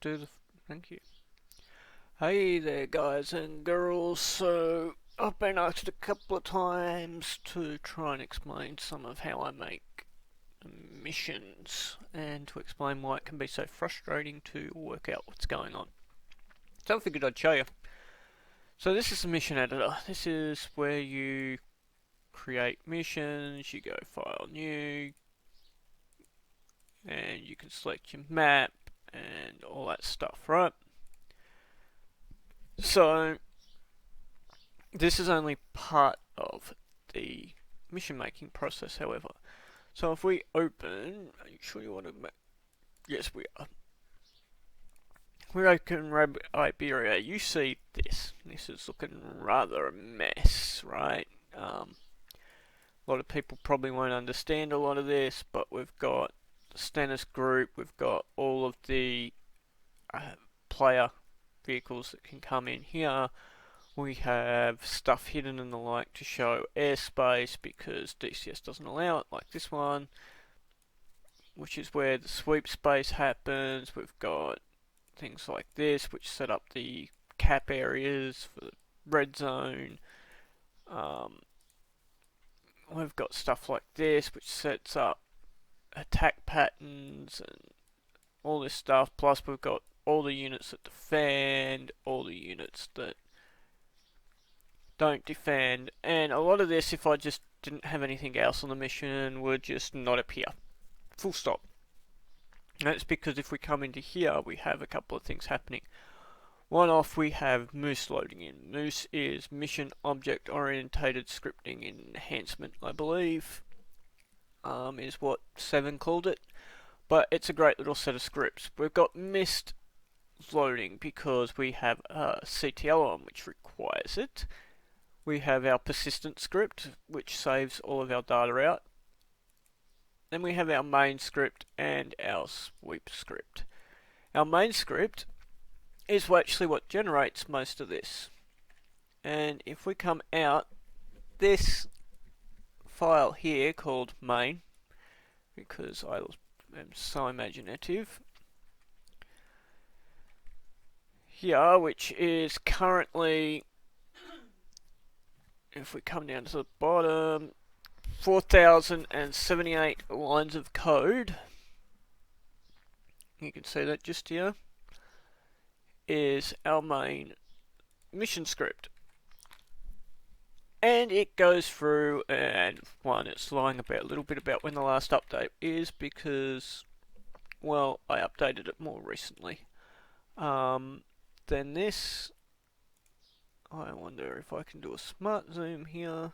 do the. Thank you. Hey there, guys and girls. So, I've been asked a couple of times to try and explain some of how I make missions and to explain why it can be so frustrating to work out what's going on. So, I figured I'd show you. So, this is the mission editor. This is where you create missions, you go File New, and you can select your map and all that stuff, right? So, this is only part of the mission making process, however. So if we open, are you sure you want to make, yes we are. We open Iberia, you see this. This is looking rather a mess, right? A lot of people probably won't understand a lot of this, but we've got the Stennis group, we've got all of the player vehicles that can come in here. We have stuff hidden and the like to show airspace because DCS doesn't allow it, like this one, which is where the sweep space happens. We've got things like this, which set up the cap areas for the red zone. We've got stuff like this, which sets up attack patterns and all this stuff. Plus, we've got all the units that defend, all the units that don't defend, and a lot of this, if I just didn't have anything else on the mission, would just not appear. Full stop. That's because if we come into here, we have a couple of things happening. One off, we have Moose loading in. Moose is Mission Object Orientated Scripting Enhancement, I believe, is what 7 called it. But it's a great little set of scripts. We've got Mist loading because we have a CTL on which requires it. We have our persistent script, which saves all of our data out. Then we have our main script and our sweep script. Our main script is actually what generates most of this. And if we come out, this file here called main, because I am so imaginative, here, which is currently, if we come down to the bottom, 4,078 lines of code. You can see that just here is our main mission script. And it goes through, and one, it's lying about a little bit about when the last update is because, well, I updated it more recently. Then this, I wonder if I can do a smart zoom here.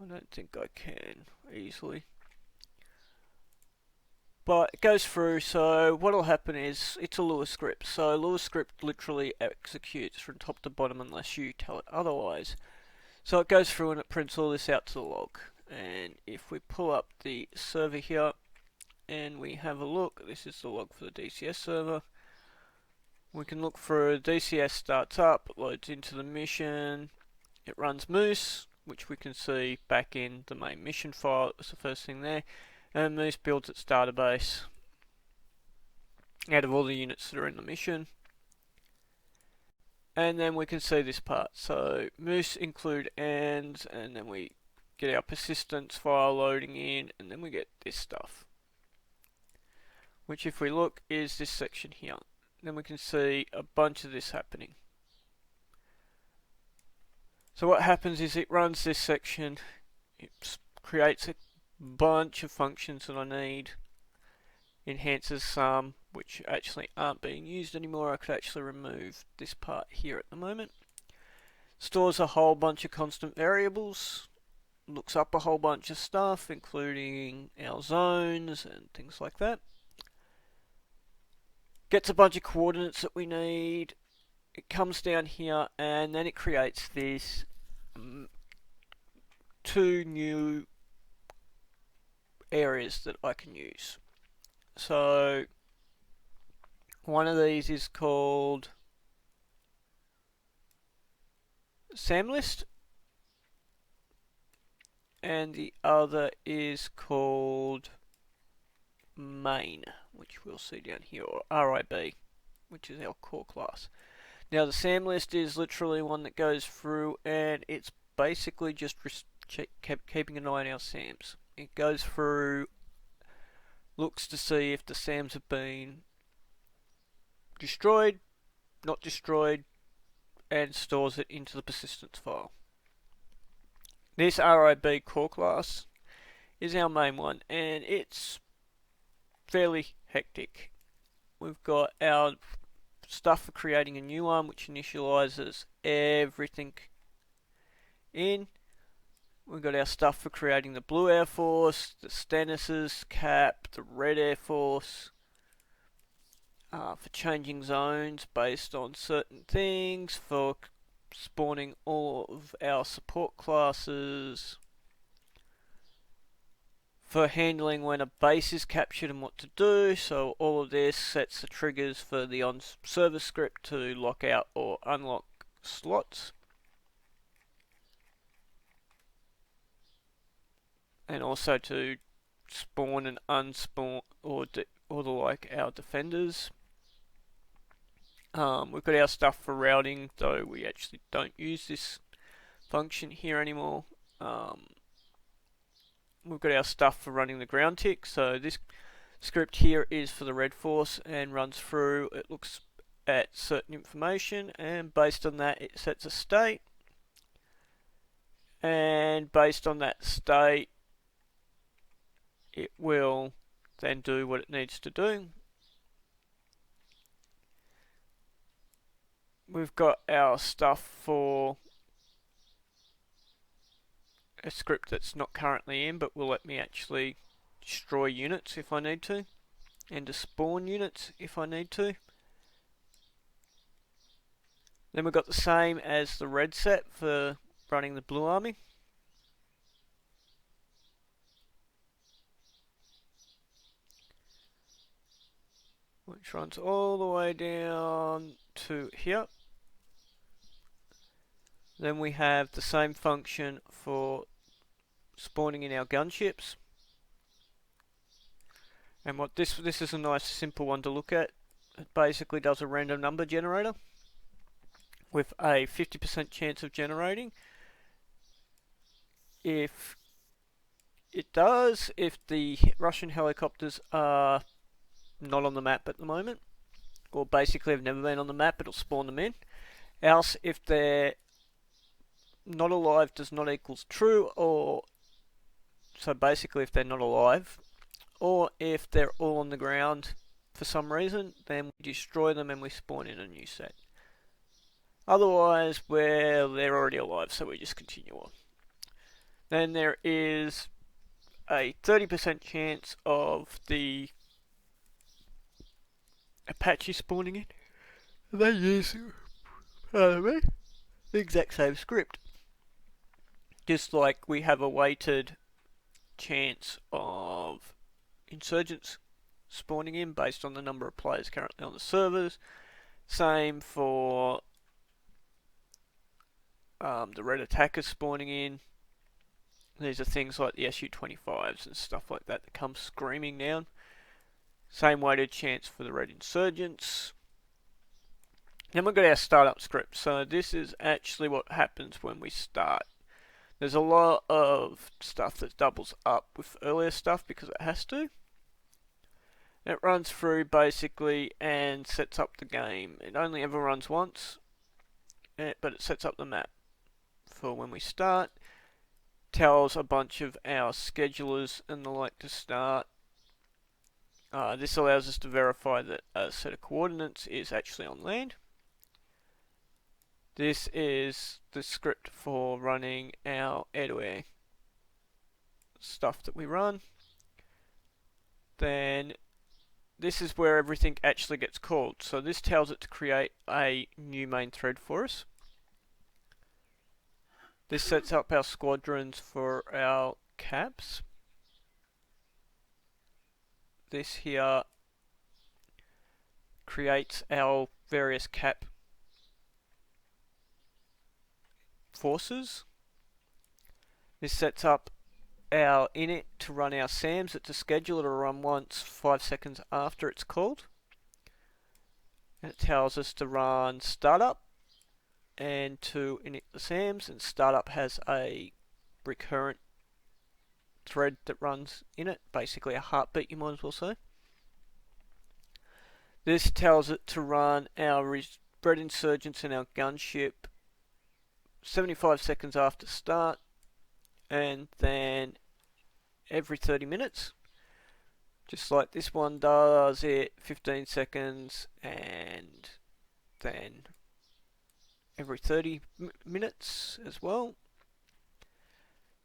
I don't think I can easily. But it goes through, so what'll happen is, it's a Lua script. So Lua script literally executes from top to bottom unless you tell it otherwise. So it goes through and it prints all this out to the log. And if we pull up the server here, and we have a look, this is the log for the DCS server. We can look through, DCS starts up, loads into the mission, it runs Moose, which we can see back in the main mission file. It was the first thing there. And Moose builds its database out of all the units that are in the mission. And then we can see this part. So Moose include ands, and then we get our persistence file loading in, and then we get this stuff. Which if we look is this section here. Then we can see a bunch of this happening. So what happens is it runs this section, it creates a bunch of functions that I need, enhances some which actually aren't being used anymore. I could actually remove this part here at the moment. Stores a whole bunch of constant variables, looks up a whole bunch of stuff including our zones and things like that. Gets a bunch of coordinates that we need. It comes down here and then it creates these 2 new areas that I can use. So one of these is called SAMList and the other is called main, which we'll see down here, or RIB, which is our core class. Now the SAM list is literally one that goes through, and it's basically just keeping an eye on our SAMs. It goes through, looks to see if the SAMs have been destroyed, not destroyed, and stores it into the persistence file. This RIB core class is our main one, and it's fairly hectic. We've got our stuff for creating a new one, which initializes everything in. We've got our stuff for creating the Blue Air Force, the Stennis's cap, the Red Air Force, for changing zones based on certain things, for spawning all of our support classes, for handling when a base is captured and what to do. So all of this sets the triggers for the on-server script to lock out or unlock slots. And also to spawn and unspawn or the like our defenders. We've got our stuff for routing, though we actually don't use this function here anymore. We've got our stuff for running the ground tick. So this script here is for the Red Force and runs through. It looks at certain information, and based on that it sets a state, and based on that state it will then do what it needs to do. We've got our stuff for a script that's not currently in, but will let me actually destroy units if I need to, and to spawn units if I need to. Then we've got the same as the red set for running the Blue Army. Which runs all the way down to here. Then we have the same function for spawning in our gunships. And what this is a nice simple one to look at. It basically does a random number generator with a 50% chance of generating. If it does, if the Russian helicopters are not on the map at the moment, or basically have never been on the map, it'll spawn them in. Else, if they're not alive does not equals true, or so basically if they're not alive, or if they're all on the ground for some reason, then we destroy them and we spawn in a new set. Otherwise, well, they're already alive, so we just continue on. Then there is a 30% chance of the Apache spawning in. They use, the exact same script. Just like we have a weighted chance of insurgents spawning in based on the number of players currently on the servers. Same for the red attackers spawning in. These are things like the Su-25s and stuff like that come screaming down. Same weighted chance for the red insurgents. Then we've got our startup script. So this is actually what happens when we start. There's a lot of stuff that doubles up with earlier stuff because it has to. It runs through basically and sets up the game. It only ever runs once, but it sets up the map for when we start. Tells a bunch of our schedulers and the like to start. This allows us to verify that a set of coordinates is actually on land. This is the script for running our air-to-air stuff that we run. Then this is where everything actually gets called. So this tells it to create a new main thread for us. This sets up our squadrons for our caps. This here creates our various cap forces. This sets up our init to run our SAMs. It's a schedule. It'll run once 5 seconds after it's called. And it tells us to run startup and to init the SAMs. And startup has a recurrent thread that runs in it, basically a heartbeat, you might as well say. This tells it to run our spread insurgents and our gunship 75 seconds after start, and then every 30 minutes, just like this one does it, 15 seconds, and then every 30 minutes as well.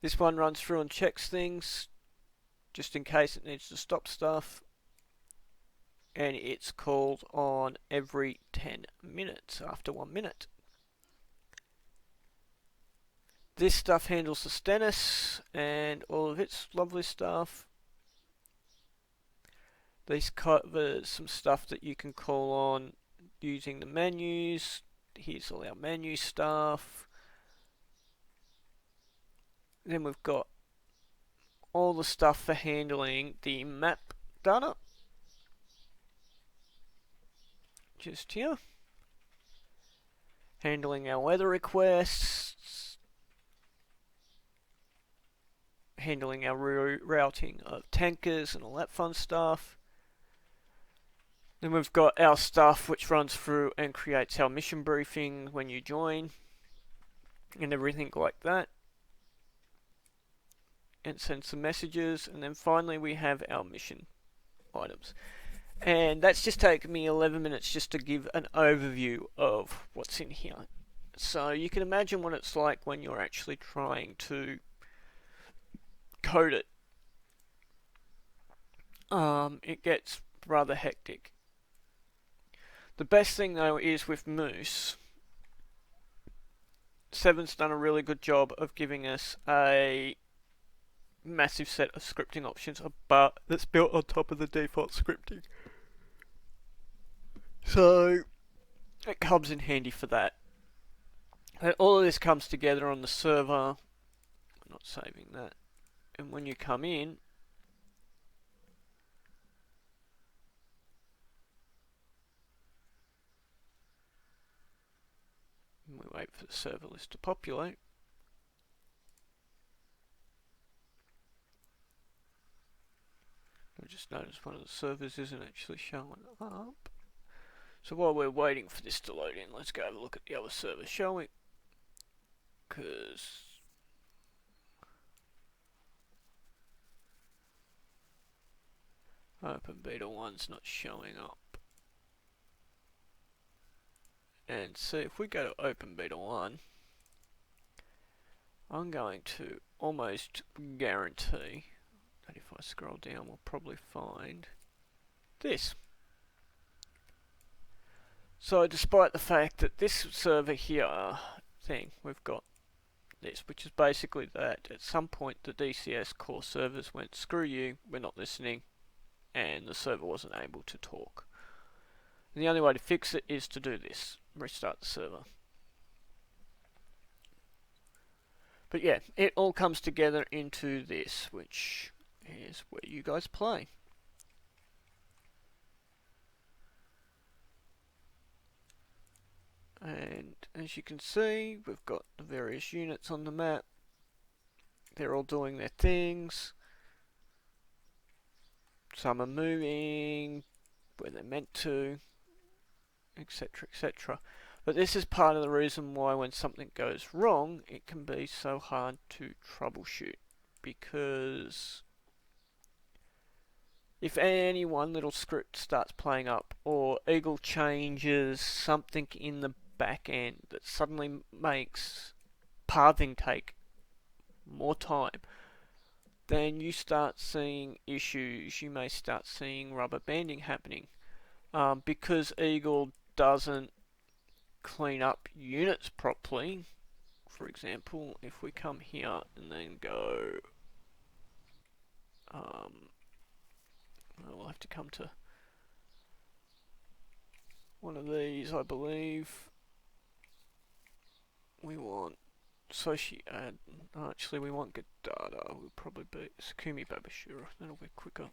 This one runs through and checks things just in case it needs to stop stuff, and it's called on every 10 minutes after 1 minute. This stuff handles the Stennis and all of its lovely stuff. This covers some stuff that you can call on using the menus. Here's all our menu stuff. Then we've got all the stuff for handling the map data. Just here. Handling our weather requests. Handling our routing of tankers and all that fun stuff. Then we've got our stuff which runs through and creates our mission briefing when you join and everything like that, and sends some messages. And then finally we have our mission items, and that's just taken me 11 minutes just to give an overview of what's in here. So you can imagine what it's like when you're actually trying to code it. It gets rather hectic. The best thing though is with Moose, 7's done a really good job of giving us a massive set of scripting options, but that's built on top of the default scripting. So it comes in handy for that. And all of this comes together on the server. I'm not saving that. And when you come in, we wait for the server list to populate. I just noticed one of the servers isn't actually showing up. So while we're waiting for this to load in, let's go have a look at the other server showing. Because Open Beta 1's not showing up. And see, if we go to Open Beta 1, I'm going to almost guarantee that if I scroll down, we'll probably find this. So despite the fact that this server here thing, we've got this, which is basically that at some point the DCS core servers went, screw you, we're not listening, and the server wasn't able to talk. And the only way to fix it is to do this, restart the server. But yeah, it all comes together into this, which is where you guys play. And as you can see, we've got the various units on the map. They're all doing their things. Some are moving where they're meant to, etc, etc. But this is part of the reason why when something goes wrong, it can be so hard to troubleshoot. Because if any one little script starts playing up, or Eagle changes something in the back end that suddenly makes pathing take more time, then you start seeing issues. You may start seeing rubber banding happening. Because Eagle doesn't clean up units properly. For example, if we come here and then go, we'll have to come to one of these, I believe. We want Actually, we won't get data. We'll probably be Sakumi Babashura. That'll be quicker.